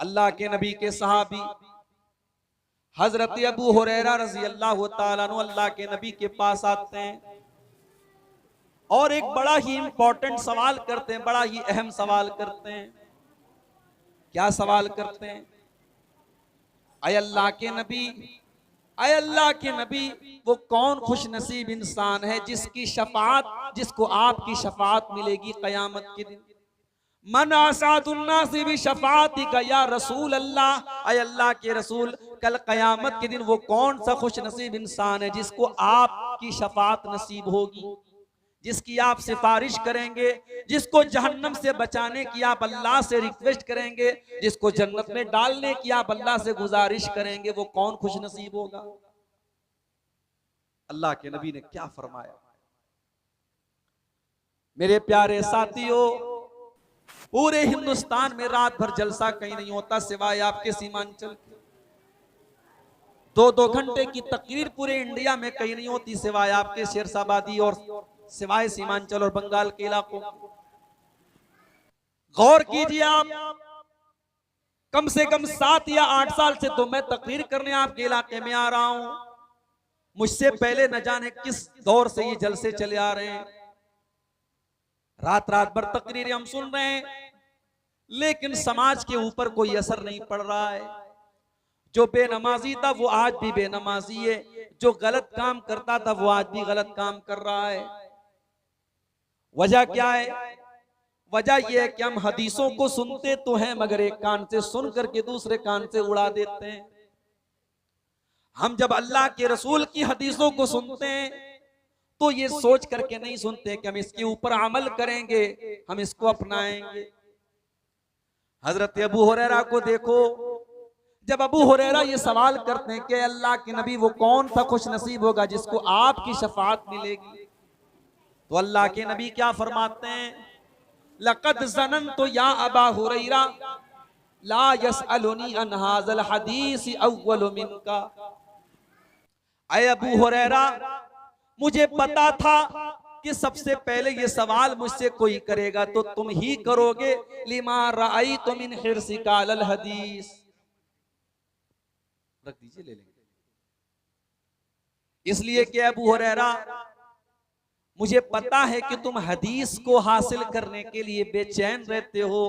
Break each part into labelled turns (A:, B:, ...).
A: अल्लाह के नबी के सहाबी हजरत अबू हुरैरा रज़ी अल्लाह ताला अन्हु अल्लाह के नबी के पास आते हैं और एक बड़ा ही इंपॉर्टेंट सवाल करते हैं, बड़ा ही अहम सवाल करते हैं। क्या सवाल करते हैं? अय अल्लाह के नबी, अय अल्लाह के नबी, वो कौन खुश नसीब इंसान है जिसकी शफाअत, जिसको आपकी शफाअत मिलेगी कयामत के दिन। मन आसादुन्नासी भी शफाअती का या रसूल अल्लाह, अय अल्लाह के रसूल, कल कयामत के दिन वो कौन सा खुश नसीब इंसान है जिसको आपकी शफाअत नसीब होगी, जिसकी आप सिफारिश करेंगे, जिसको जहन्नम से बचाने की आप अल्लाह से रिक्वेस्ट करेंगे, जिसको जन्नत में डालने की आप अल्लाह से गुजारिश करेंगे, वो कौन खुश नसीब होगा। अल्लाह के नबी ने क्या फरमाया? मेरे प्यारे साथियों, पूरे हिंदुस्तान में रात भर जलसा कहीं नहीं होता सिवाय आपके सीमांचल। 2-2 घंटे की तकरीर पूरे इंडिया में कहीं नहीं होती सिवाय आपके शेरशाबादी और सिवाय सीमांचल और बंगाल के इलाकों। गौर कीजिए आप, कम से कम 7 या 8 साल से तो मैं तकरीर करने आपके इलाके में आ रहा हूं। मुझसे पहले न जाने किस दौर से ये जलसे चले आ रहे हैं। रात रात भर तकरीरें हम सुन रहे हैं, लेकिन समाज के ऊपर कोई असर नहीं पड़ रहा है। जो बेनमाजी था वो आज भी बेनमाजी है, जो गलत काम करता था वो आज भी गलत काम कर रहा है। वजह क्या है? वजह यह है कि हम हदीसों को सुनते तो हैं मगर एक कान से सुन करके दूसरे कान से उड़ा देते हैं। हम जब अल्लाह के रसूल की हदीसों को सुनते हैं तो ये सोच करके नहीं सुनते कि हम इसके ऊपर अमल करेंगे, हम इसको अपनाएंगे। हजरत अबू हुरैरा को देखो, जब अबू हुरैरा ये सवाल करते हैं कि अल्लाह के नबी वो कौन सा खुश नसीब होगा जिसको आपकी शफाअत मिलेगी, तो अल्लाह के नबी क्या फरमाते हैं? लक़द ज़ननतु या अबा हुरैरा ला यसअलुनी अन हाज़ल हदीस अव्वलु मिनका। ऐ अबू हुरैरा, मुझे पता था कि सबसे पहले ये सवाल मुझसे कोई करेगा तो तुम ही करोगे। लिमा रअयतु मिन हिर्सिका अलल हदीस। रख दीजिए, ले लेंगे। इसलिए कि अबू हुरैरा, मुझे पता है कि तुम हदीस को हासिल करने के लिए बेचैन रहते हो,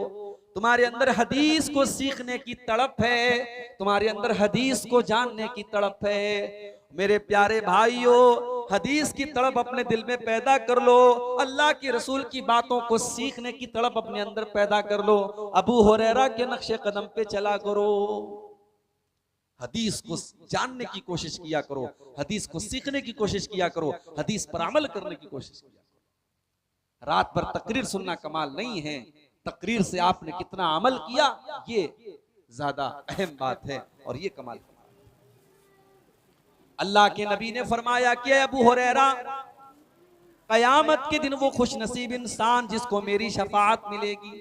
A: तुम्हारे अंदर हदीस को सीखने की तड़प है, तुम्हारे अंदर हदीस को जानने की तड़प है। मेरे प्यारे भाइयों, हदीस की तड़प अपने दिल में पैदा कर लो, अल्लाह के रसूल की बातों को सीखने की तड़प अपने अंदर पैदा कर लो। अबू हुरैरा के नक्शे कदम पे चला करो, हदीस को जानने की कोशिश किया करो, हदीस को सीखने की कोशिश किया करो, हदीस पर अमल करने की कोशिश किया करो। रात भर तकरीर सुनना कमाल नहीं है, तकरीर से आपने कितना अमल किया ये ज्यादा अहम बात है, और ये कमाल। अल्लाह के नबी ने फरमाया कि अबू हुरैरा, कयामत के दिन वो खुश नसीब इंसान जिसको मेरी शफाअत मिलेगी।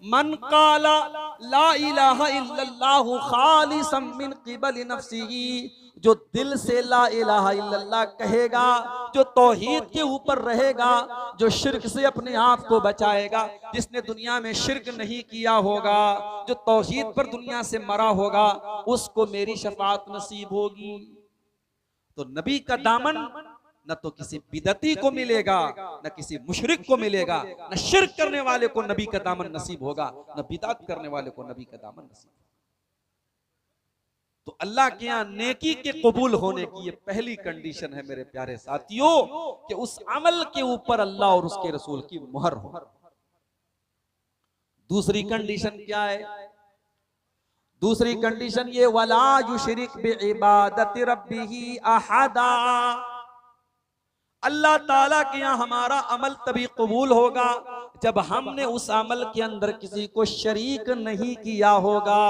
A: मन काला ला इलाहा इल्लल्लाहु खालिसन मिन क़िबल नफ्सिही, जो दिल से ला इलाहा इल्लल्लाह कहेगा, जो तौहीद के ऊपर रहेगा, जो शिर्क से अपने आप को बचाएगा, जिसने दुनिया में शिर्क नहीं किया होगा, जो तौहीद पर दुनिया से मरा होगा, उसको मेरी शफाअत नसीब होगी। तो नबी का दामन न तो किसी बिदती को मिलेगा, न किसी मुशरिक को मिलेगा, न शिर्क करने वाले को नबी का दामन नसीब होगा, न बिदअत करने वाले को नबी का दामन नसीब होगा। तो अल्लाह के यहाँ नेकी के कबूल होने की ये पहली कंडीशन है मेरे प्यारे साथियों, कि उस अमल के ऊपर अल्लाह और उसके रसूल की मुहर हो। दूसरी कंडीशन क्या है? दूसरी कंडीशन ये, वला युशरिक बिइबादति रब्बिही अहदा। अल्लाह ताला के यहाँ हमारा अमल तभी कबूल होगा जब हमने उस अमल के अंदर किसी को शरीक नहीं किया होगा,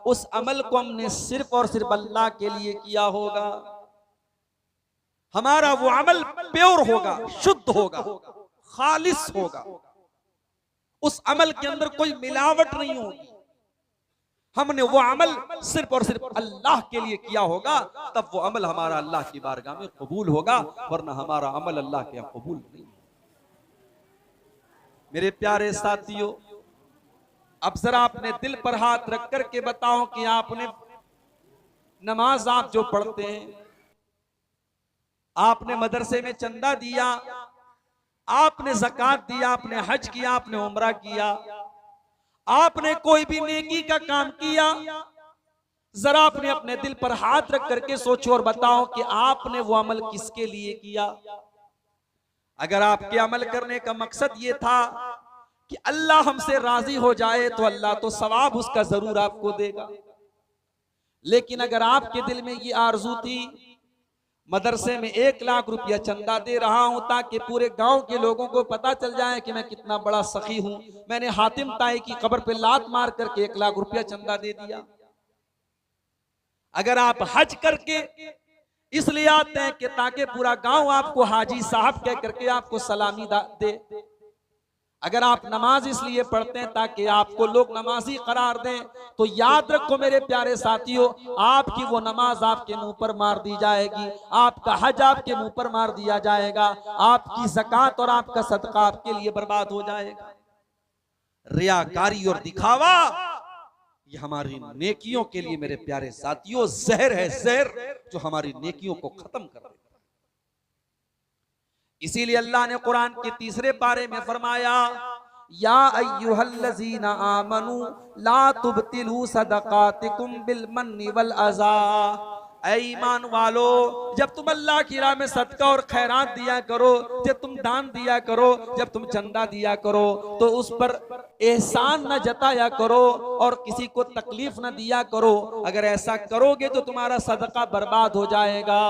A: उस अमल को हमने सिर्फ और सिर्फ अल्लाह के लिए किया होगा। हमारा वो अमल प्योर होगा, शुद्ध होगा, खालिस होगा, उस अमल के अंदर कोई मिलावट नहीं होगी। हमने वो अमल सिर्फ और सिर्फ अल्लाह के लिए किया होगा, तब वो अमल हमारा अल्लाह की बारगाह में कबूल होगा, वरना हमारा अमल अल्लाह के यहाँ कबूल नहीं। मेरे प्यारे साथियों, अब जरा अपने दिल पर हाथ रख करके बताओ कि आपने नमाज आप जो पढ़ते हैं, आपने मदरसे में चंदा दिया, आपने ज़कात दिया, आपने हज किया, आपने उम्रा किया, आपने कोई भी नेकी का काम किया, जरा आपने अपने दिल पर हाथ रख करके सोचो और बताओ कि आपने वो अमल किसके लिए किया। अगर आपके अमल करने का मकसद ये था कि अल्लाह हमसे राजी हो जाए तो अल्लाह तो सवाब उसका जरूर आपको देगा। लेकिन अगर आपके दिल में ये आरजू थी मदरसे में 1 लाख रुपया चंदा दे रहा हूं ताकि पूरे गांव के लोगों को पता चल जाए कि मैं कितना बड़ा सखी हूं, मैंने हातिम ताई की कब्र पे लात मार करके 1 लाख रुपया चंदा दे दिया। अगर आप हज करके इसलिए आते हैं कि ताकि पूरा गांव आपको हाजी साहब कह करके आपको सलामी दे, अगर आप नमाज इसलिए पढ़ते हैं ताकि आपको लोग नमाजी करार दें, तो याद रखो मेरे प्यारे साथियों, आपकी वो नमाज आपके मुंह पर मार दी जाएगी, आपका हज आपके मुंह पर मार दिया जाएगा, आपकी ज़कात और आपका सदका आपके लिए बर्बाद हो जाएगा। रियाकारी और दिखावा ये हमारी नेकियों के लिए मेरे प्यारे साथियों जहर है, जहर जो हमारी नेकियों को खत्म कर देता है। इसीलिए अल्लाह ने कुरान के तीसरे पारे में फरमाया, या अय्युहल्लज़ीना आमनू ला तुबतिलू सदकातिकुम बिल मन्नि वल अज़ा। ऐ ईमान वालो, जब तुम अल्लाह की राह में सदका और खैरात दिया करो, जब तुम दान दिया करो, जब तुम चंदा दिया करो, तो उस पर एहसान न जताया करो और किसी को तकलीफ न दिया करो। अगर ऐसा करोगे तो तुम्हारा सदका बर्बाद हो जाएगा।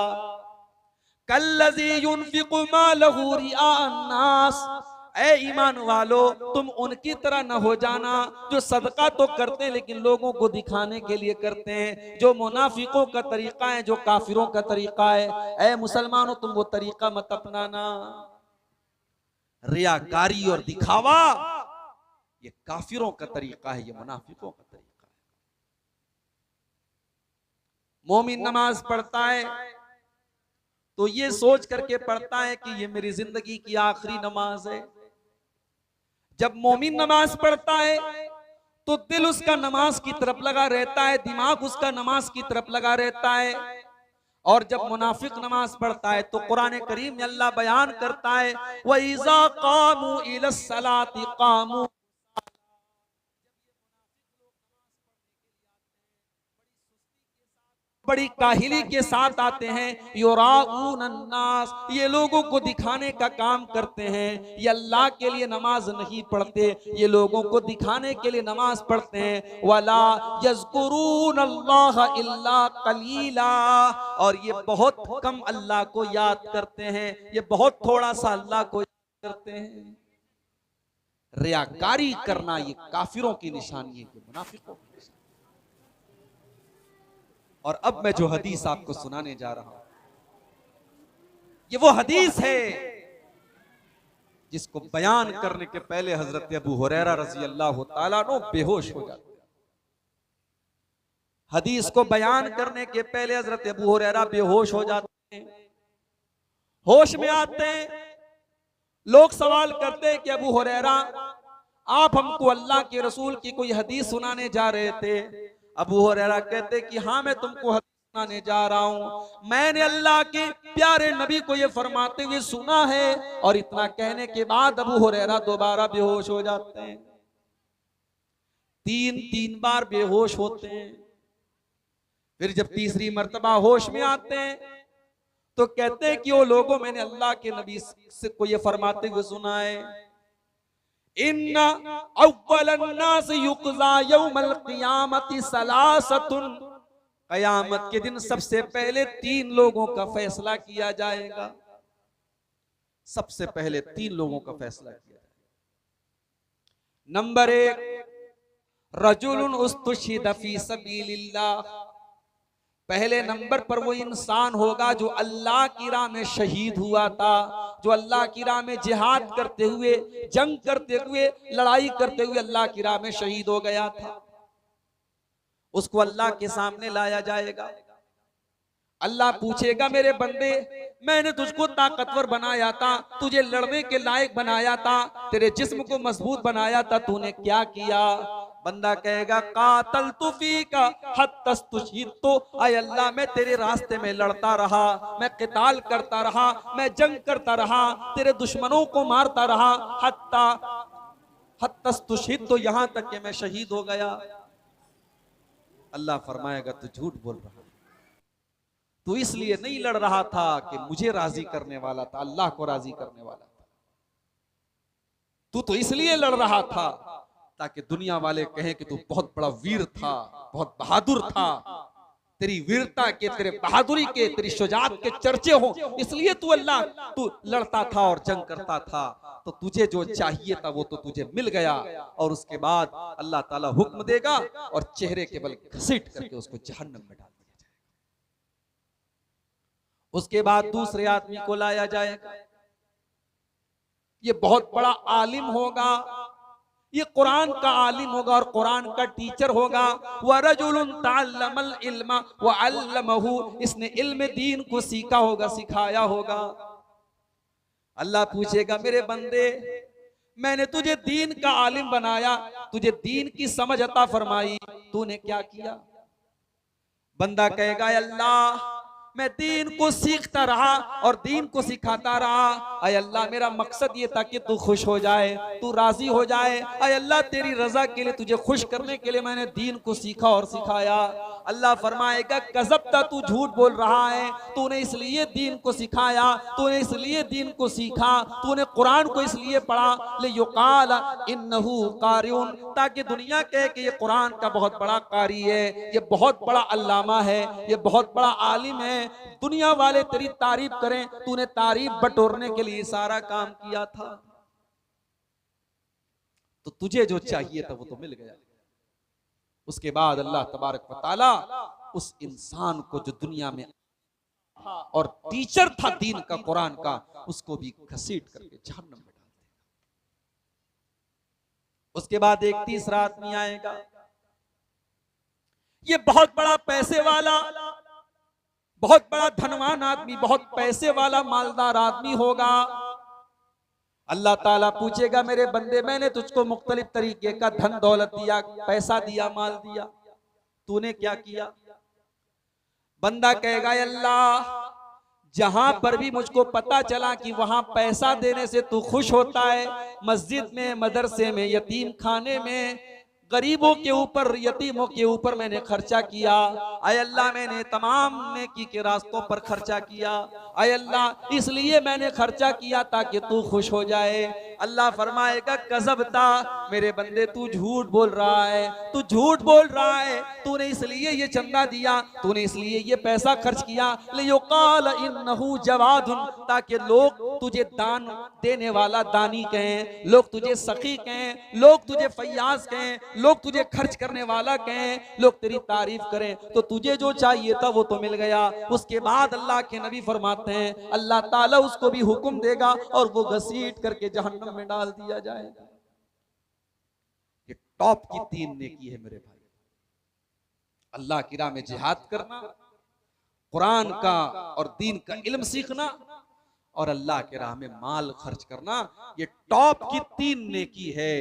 A: कल्लज़ी युनफ़िक़ु मालहु रिआअन नास, ऐ ईमान वालो तुम उनकी तरह न हो जाना जो सदका तो करते हैं लेकिन लोगों को दिखाने के लिए करते हैं, जो मुनाफिकों का तरीका है, जो काफिरों का तरीका है। ऐ मुसलमानों तुम वो तरीका मत अपनाना। रियाकारी और दिखावा ये काफिरों का तरीका है, ये मुनाफिकों का तरीका है। मोमिन नमाज पढ़ता है तो ये सोच करके पढ़ता है कि ये मेरी जिंदगी की आखिरी नमाज है। जब मोमिन नमाज पढ़ता है तो दिल उसका नमाज की तरफ लगा रहता है, दिमाग उसका नमाज की तरफ लगा रहता है। और जब मुनाफिक नमाज पढ़ता है तो कुरान करीम में अल्लाह बयान करता है, व इज़ा क़ामू इलस्सलाति क़ामू, बड़ी काहिली के साथ आते हैं। युराऊन अन्नास, ये लोगों को दिखाने का काम करते हैं। ये अल्लाह के लिए नमाज नहीं पढ़ते, ये लोगों को दिखाने के लिए नमाज पढ़ते हैं। वला यज़कुरून अल्लाह इल्ला कलीला, और ये बहुत कम अल्लाह को याद करते हैं, ये बहुत थोड़ा सा अल्लाह को याद करते हैं। रियाकारी करना ये काफिरों की निशानी है, मुनाफिकों की निशानी। और अब मैं जो हदीस आपको सुनाने जा रहा हूं ये वो हदीस है जिसको बयान करने के पहले हजरत अबू हुरैरा रज़ी अल्लाह ताला अन्हु बेहोश हो जाते। हदीस को बयान करने के पहले हजरत अबू हुरैरा बेहोश हो जाते हैं। होश में आते हैं, लोग सवाल करते हैं कि अबू हुरैरा आप हमको अल्लाह के रसूल की कोई हदीस सुनाने जा रहे थे। अबू हुरैरा कहते कि हाँ मैं तुमको हदीस सुनाने जा रहा हूं, मैंने अल्लाह के प्यारे नबी को ये फरमाते हुए सुना है। और इतना कहने के बाद अबू हुरैरा दोबारा बेहोश हो जाते हैं। 3 बार बेहोश होते हैं। फिर जब तीसरी मर्तबा होश में आते हैं तो कहते हैं कि वो लोगों, मैंने अल्लाह के नबी से को ये फरमाते हुए सुना है, इन्ना अव्वलन नास युक़ज़ा यौमल क़ियामति सलासतुन, क़यामत के दिन सबसे पहले 3 लोगों का फैसला किया जाएगा। सबसे पहले 3 लोगों का फैसला किया जाएगा। नंबर 1, रजुलुन उस्तुशिद फी सबीलिल्लाह, पहले नंबर पर वो इंसान होगा जो अल्लाह की राह में शहीद हुआ था, जो अल्लाह की राह में जिहाद करते हुए, जंग करते हुए, लड़ाई करते हुए अल्लाह की राह में शहीद हो गया था। उसको अल्लाह के सामने लाया जाएगा। अल्लाह पूछेगा, मेरे बंदे मैंने तुझको ताकतवर बनाया था, तुझे लड़ने के लायक बनाया था, तेरे जिस्म को मजबूत बनाया था, तूने क्या किया? बंदा कहेगा कातल तुफी का हत्तस्तुशीतो, आय अल्लाह मैं तेरे रास्ते में लड़ता रहा, मैं क़िताल करता रहा, मैं जंग करता रहा, तेरे दुश्मनों को मारता रहा, हत्ता हत्तस्तुशीतो, यहां तक कि मैं शहीद हो गया। अल्लाह फरमाएगा तू झूठ बोल रहा, तू इसलिए नहीं लड़ रहा था कि मुझे राजी करने वाला था, अल्लाह को राजी करने वाला था। तू तो इसलिए लड़ रहा था ताकि दुनिया वाले कहें कि तू बहुत बड़ा वीर था, बहुत बहादुर था, तेरी वीरता के, तेरे बहादुरी के, तेरी शुजाअत के चर्चे हो, इसलिए तू लड़ता था और जंग करता था। तो तुझे जो चाहिए था वो तो तुझे मिल गया, और उसके बाद अल्लाह ताला हुक्म देगा और चेहरे के बल घसीट करके उसको जहन्नम में डाल दिया जाएगा। उसके बाद दूसरे आदमी को लाया जाएगा, ये बहुत बड़ा आलिम होगा, ये कुरान का आलिम होगा और कुरान का टीचर होगा। वरजुलुन तअल्लमल इल्मा व अल्लमहु, इसने इल्म दीन को सीखा होगा, सिखाया होगा। अल्लाह पूछेगा मेरे बंदे, मैंने तुझे दीन का आलिम बनाया, तुझे दीन की समझ अता फरमाई, तूने क्या किया? बंदा कहेगा अल्लाह मैं दीन को सीखता रहा और दीन को सिखाता रहा, अय अल्लाह मेरा मकसद ये था कि तू खुश हो जाए, तू राजी हो जाए, अय अल्लाह तेरी रजा के लिए, तुझे खुश करने के लिए मैंने दीन को सीखा और सिखाया। अल्लाह फरमाएगा कज़ब्ता, तू झूठ बोल रहा है, तूने इसलिए दीन को सिखाया, तूने इसलिए दीन को सीखा, तूने कुरान को इसलिए पढ़ा लियुकाल इन्नहु कारिउन, ताकि दुनिया कहे कि ये कुरान का बहुत बड़ा कारी है, ये बहुत बड़ा अल्लामा है, ये बहुत बड़ा आलिम है, दुनिया वाले तेरी तारीफ करें। तूने तारीफ बटोरने के लिए सारा काम किया था, तो तुझे जो चाहिए था वो तो मिल गया। उसके बाद अल्लाह तबारक व तआला उस इंसान को जो दुनिया में और टीचर था दीन का, कुरान का, उसको भी घसीट करके जहन्नम में डाल देगा। उसके बाद एक तीसरा आदमी आएगा, ये बहुत बड़ा पैसे वाला, बहुत बड़ा धनवान आदमी, बहुत पैसे वाला मालदार आदमी होगा। अल्लाह ताला पूछेगा मेरे बंदे, मैंने तुझको मुख्तलिफ तरीके का धन दौलत दिया, पैसा दिया, माल दिया, तूने क्या किया? बंदा कहेगा अल्लाह जहां पर भी मुझको पता चला कि वहां पैसा देने से तू खुश होता है, मस्जिद में, मदरसे में, यतीम खाने में, गरीबों के ऊपर, यतीमों के ऊपर मैंने खर्चा किया। आय अल्लाह मैंने तमाम नेकी के रास्तों पर खर्चा किया। आय अल्लाह इसलिए मैंने खर्चा किया ताकि तू खुश हो जाए। अल्लाह फरमाएगा कज़ब्ता, मेरे बंदे तू झूठ बोल रहा है, तू झूठ बोल रहा है, तूने इसलिए ये चंदा दिया, तूने इसलिए ये पैसा खर्च किया लियुकाल इन्नहु जवादुन, ताकि लोग तुझे दान देने वाला दानी कहें, लोग तुझे सखी कहें, लोग तुझे फैयाज कहें, लोग तुझे खर्च करने वाला कहें, लोग तेरी तारीफ करें। तो तुझे जो चाहिए था वो तो मिल गया। उसके बाद अल्लाह के नबी फरमाते हैं अल्लाह ताला उसको भी हुक्म देगा और वो घसीट करके जहन्नम में डाल दिया जाएगा। ये टॉप की 3 नेकी है मेरे भाई, अल्लाह की राह में जिहाद करना, कुरान का और दीन का इल्म सीखना और अल्लाह के राह में माल खर्च करना। ये टॉप की 3 नेकी है,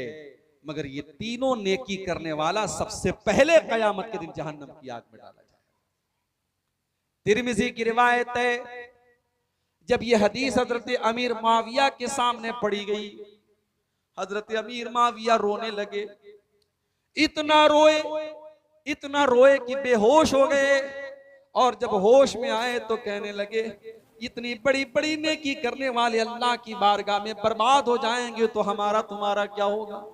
A: मगर ये तीनों नेकी करने वाला सबसे पहले कयामत के दिन जहन्नम की आग में डाला जाएगा। तिरमिज़ी की रिवायत है, जब ये हदीस हजरत अमीर मुआविया के सामने पड़ी गई, हजरत अमीर मुआविया रोने लगे, इतना रोए कि बेहोश हो गए, और जब होश में आए तो कहने लगे इतनी बड़ी बड़ी नेकी करने वाले अल्लाह की बारगाह में बर्बाद हो जाएंगे तो हमारा तुम्हारा क्या होगा।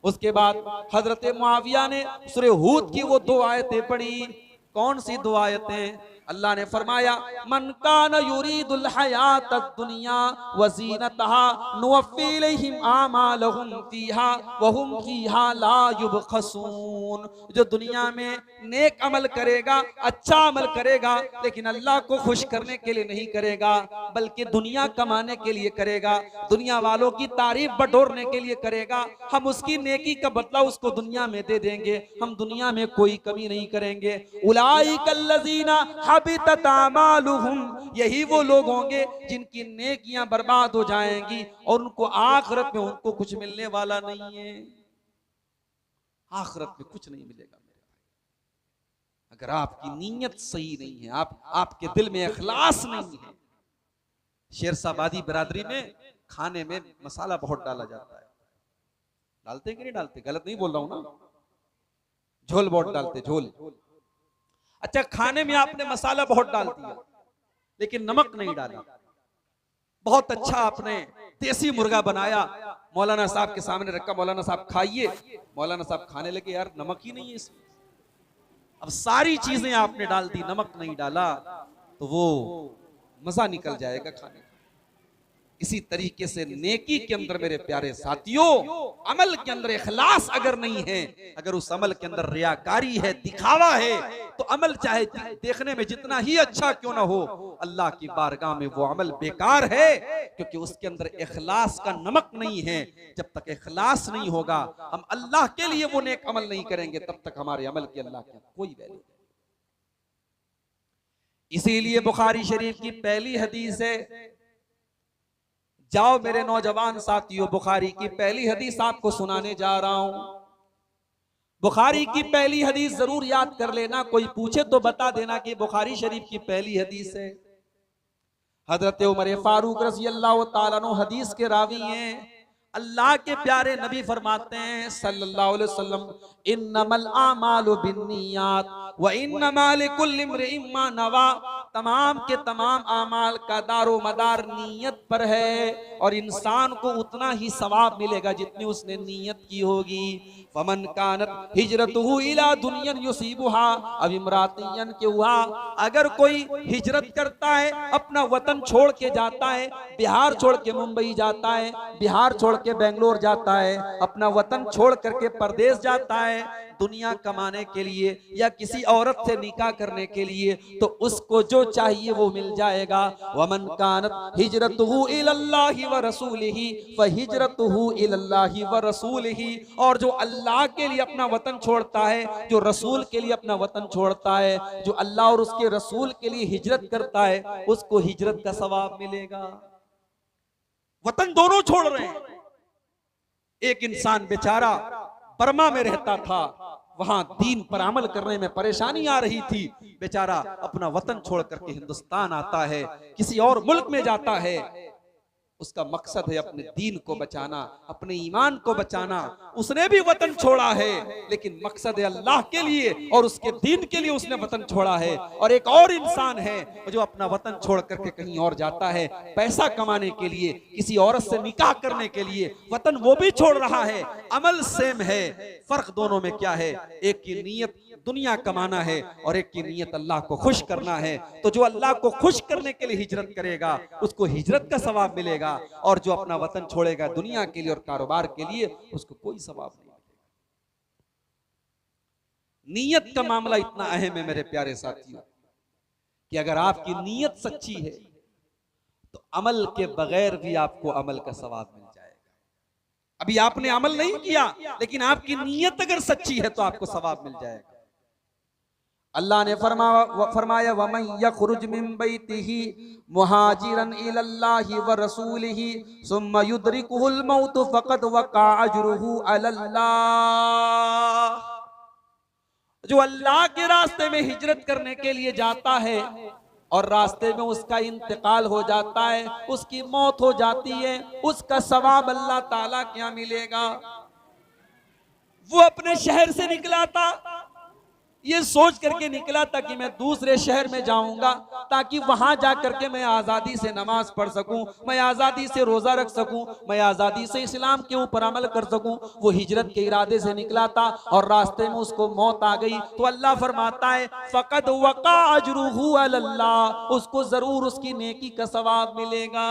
A: उसके बाद हजरत मुआविया ने सूरह हूद की वो 2 आयतें पढ़ी। कौन सी 2 आयतें? अल्लाह ने फरमाया मन कान युरीदुल हयात दुनिया व ज़ीनतहा नुवफ़्फ़ी इलैहिम आमालहुम फ़ीहा व हुम फ़ीहा ला युबख़सून। जो दुनिया में नेक अमल करेगा, अच्छा अमल करेगा, लेकिन अल्लाह को खुश करने के लिए नहीं करेगा, बल्कि दुनिया कमाने के लिए करेगा, दुनिया वालों की तारीफ बटोरने के लिए करेगा, हम उसकी नेकी का बदला उसको दुनिया में दे देंगे, हम दुनिया में कोई कमी नहीं करेंगे। उलाइकल्लज़ीना हबितत आमालुहुम, यही वो लोग होंगे जिनकी नेकियां बर्बाद हो जाएंगी और उनको आखिरत में उनको कुछ मिलने वाला नहीं है। आखिरत में कुछ नहीं मिलेगा मेरे भाई। अगर आपकी नीयत सही नहीं है, आपके दिल में इखलास नहीं है। शेरशाबादी बिरादरी में खाने में मसाला बहुत डाला जाता है, डालते कि नहीं डालते? गलत नहीं बोल रहा हूं ना, झोल बहुत डालते, झोल। अच्छा, खाने में आपने मसाला बहुत डाल दिया लेकिन नमक नहीं डाला, बहुत अच्छा आपने देसी मुर्गा बनाया, मौलाना साहब के सामने रखा, मौलाना साहब खाइए, मौलाना साहब खाने लगे, यार नमक ही नहीं है इसमें। अब सारी चीजें आपने डाल दी, नमक नहीं डाला, तो वो मजा निकल जाएगा खाने का। इसी तरीके से नेकी के अंदर मेरे प्यारे साथियों, अमल के अंदर इखलास अगर नहीं है, अगर उस अमल के अंदर रियाकारी है, दिखावा है, तो अमल चाहे देखने में जितना ही अच्छा क्यों ना हो, अल्लाह की बारगाह में वो अमल बेकार है, क्योंकि उसके अंदर इखलास का नमक नहीं है। जब तक इखलास नहीं होगा, हम अल्लाह के लिए वो नेक अमल नहीं करेंगे, तब तक हमारे अमल की अल्लाह के कोई वैल्यू नहीं। इसीलिए बुखारी शरीफ की पहली हदीस है, जाओ मेरे नौजवान साथियों, बुखारी की पहली हदीस आपको सुनाने जा रहा हूं। बुखारी की पहली हदीस जरूर याद कर लेना, कोई पूछे तो बता देना कि बुखारी शरीफ की पहली हदीस है। हजरत उमर फारूक रज़ी अल्लाह ताला अन्हु हदीस के रावी हैं। अल्लाह के प्यारे नबी फरमाते हैं सल्लल्लाहु अलैहि वसल्लम, इन्नमल आमालु बिन्नियात व इन्नमा लिकुल्लि इम्रिइन मा नवा। तमाम के तमाम आमाल का दारो मदार नीयत पर है, और इंसान को उतना ही सवाब मिलेगा जितनी उसने नीयत की होगी। फमन कानत हिजरतुहु इला दुनियन युसीबुहा अब इमरातियन यनकिहुहा, अगर कोई हिजरत करता है, अपना वतन छोड़ के जाता है, बिहार छोड़ के मुंबई जाता है, बिहार छोड़ के बेंगलोर जाता है, अपना वतन छोड़ करके परदेश जाता है दुनिया कमाने के लिए या किसी औरत से निकाह करने के लिए, तो उसको जो चाहिए वो मिल जाएगा। वमन कानत हिजरतुहु इलल्लाहि व रसूलिही फहिजरतुहु इलल्लाहि व रसूलिही, और जो अल्लाह के लिए अपना वतन छोड़ता है, जो रसूल के लिए अपना वतन छोड़ता है, जो अल्लाह और उसके रसूल के लिए हिजरत करता है, उसको हिजरत का सवाब मिलेगा। वतन दोनों छोड़ रहे हैं। एक इंसान बेचारा बर्मा में रहता था, वहां दीन पर अमल करने में परेशानी आ रही थी, बेचारा अपना वतन छोड़ करके हिंदुस्तान आता है, किसी और मुल्क में जाता है। उसका मकसद है अपने दीन को बचाना, अपने ईमान को बचाना। उसने भी वतन छोड़ा है, लेकिन मकसद है अल्लाह के लिए और उसके दीन के लिए उसने वतन छोड़ा है। और एक और इंसान है जो अपना वतन छोड़ करके कहीं और जाता है पैसा कमाने के लिए, किसी औरत से निकाह करने के लिए, वतन वो भी छोड़ रहा है। अमल सेम है, फर्क दोनों में क्या है? एक की नीयत दुनिया कमाना है और एक की नीयत अल्लाह को खुश करना है। तो जो अल्लाह को खुश करने के लिए हिजरत करेगा उसको हिजरत का सवाब मिलेगा, और जो अपना वतन छोड़ेगा दुनिया के लिए और कारोबार के लिए, उसको कोई सवाब नहीं मिलेगा। नीयत का मामला इतना अहम है मेरे प्यारे साथियों कि अगर आपकी नीयत सच्ची है तो अमल के बगैर भी आपको अमल का सवाब मिल जाएगा। अभी आपने अमल नहीं किया, लेकिन आपकी नीयत अगर सच्ची है तो आपको सवाब मिल जाएगा। अल्लाह ने फरमाया वमन यखरुज मिन बैतिही मुहाजिरन इलल्लाहि व रसूलिही सुम्मा युद्रिकुहुल मौत फक़द वक़ा अजरुहु अलल्लाह। जो अल्लाह के रास्ते में हिजरत करने के लिए जाता है और रास्ते में उसका इंतकाल हो जाता है, उसकी मौत हो जाती है, उसका सवाब अल्लाह ताला क्या मिलेगा? वो अपने शहर से निकला था, ये सोच करके निकला था कि मैं दूसरे शहर में जाऊंगा ताकि वहां जाकर के मैं आजादी से नमाज पढ़ सकूं, मैं आजादी से रोजा रख सकूं, मैं आजादी से इस्लाम के ऊपर अमल कर सकूं। वो हिजरत के इरादे से निकला था और रास्ते में उसको मौत आ गई, तो अल्लाह फरमाता है फक़द वक़ा अजरुहु अलल्लाह, उसको जरूर उसकी नेकी का सवाब मिलेगा।